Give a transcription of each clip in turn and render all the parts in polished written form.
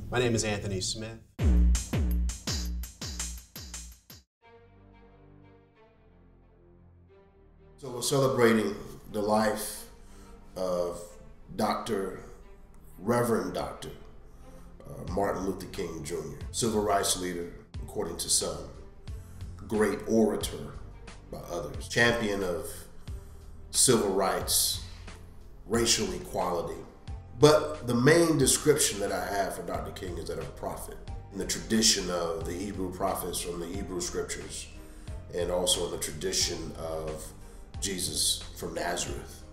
My name is Anthony Smith. So we're celebrating the life of Reverend Dr. Martin Luther King Jr., civil rights leader, according to some, great orator by others, champion of civil rights, racial equality. But the main description that I have for Dr. King is that of a prophet, in the tradition of the Hebrew prophets from the Hebrew scriptures, and also in the tradition of Jesus from Nazareth.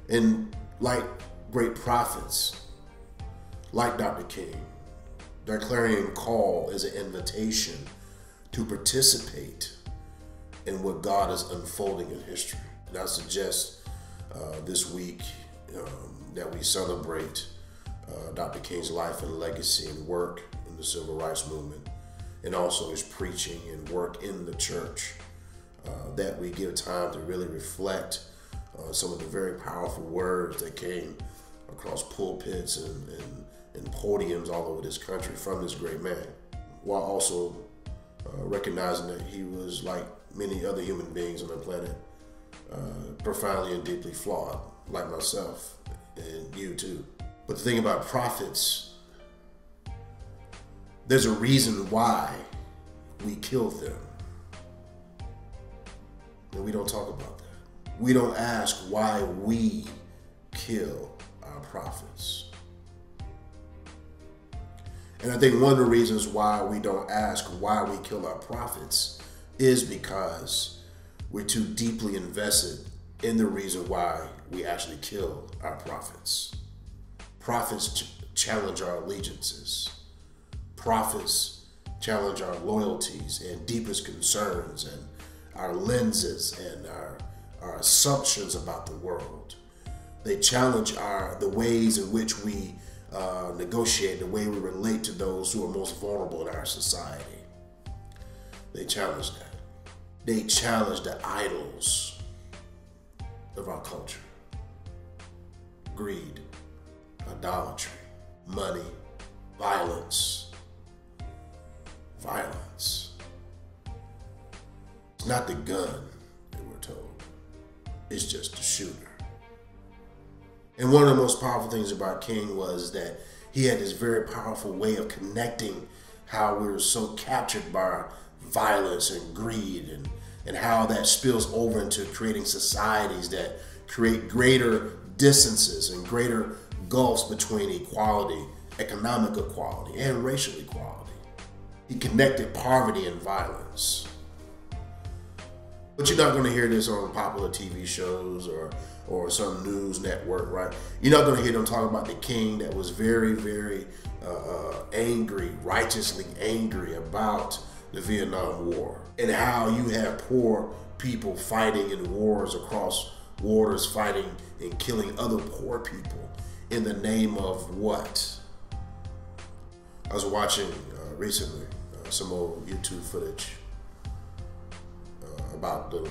And like great prophets, like Dr. King, their clarion call is an invitation to participate in what God is unfolding in history. And I suggest this week that we celebrate Dr. King's life and legacy and work in the civil rights movement, and also his preaching and work in the church. That we give time to really reflect on some of the very powerful words that came across pulpits and podiums all over this country from this great man, while also recognizing that he was, like many other human beings on the planet, profoundly and deeply flawed, like myself and you too. But the thing about prophets, there's a reason why we killed them. And we don't talk about that. We don't ask why we kill our prophets. And I think one of the reasons why we don't ask why we kill our prophets is because we're too deeply invested in the reason why we actually kill our prophets. Prophets challenge our allegiances. Prophets challenge our loyalties and deepest concerns and our lenses and our assumptions about the world. They challenge the ways in which we negotiate, the way we relate to those who are most vulnerable in our society. They challenge that. They challenge the idols of our culture. Greed, idolatry, money, violence. It's not the gun that we're told. It's just the shooter. And one of the most powerful things about King was that he had this very powerful way of connecting how we were so captured by violence and greed, and how that spills over into creating societies that create greater distances and greater gulfs between equality, economic equality, and racial equality. He connected poverty and violence. But you're not going to hear this on popular TV shows or some news network, right? You're not going to hear them talk about the king that was very, very angry, righteously angry about the Vietnam War, and how you have poor people fighting in wars across waters, fighting and killing other poor people in the name of what? I was watching recently some old YouTube footage about the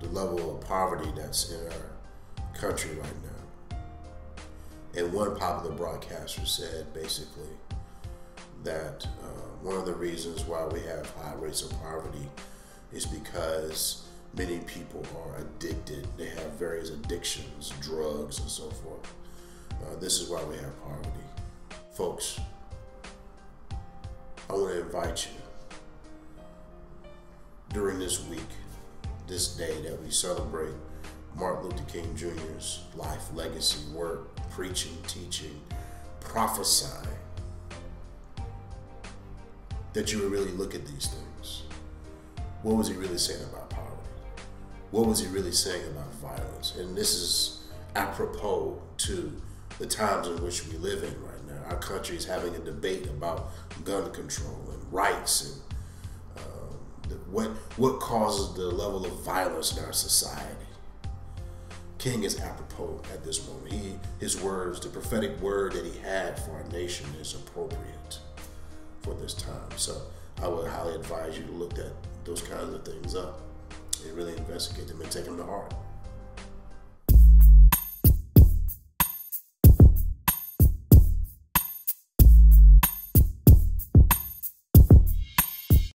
level of poverty that's in our country right now. And one popular broadcaster said basically that one of the reasons why we have high rates of poverty is because many people are addicted. They have various addictions, drugs and so forth. This is why we have poverty. Folks, I want to invite you during this week, this day that we celebrate Martin Luther King Jr.'s life, legacy, work, preaching, teaching, prophesying, that you would really look at these things. What was he really saying about poverty? What was he really saying about violence? And this is apropos to the times in which we live in right now. Our country is having a debate about gun control and rights and what causes the level of violence in our society. King is apropos at this moment. His words, the prophetic word that he had for our nation, is appropriate for this time. So I would highly advise you to look at those kinds of things up and really investigate them and take them to heart.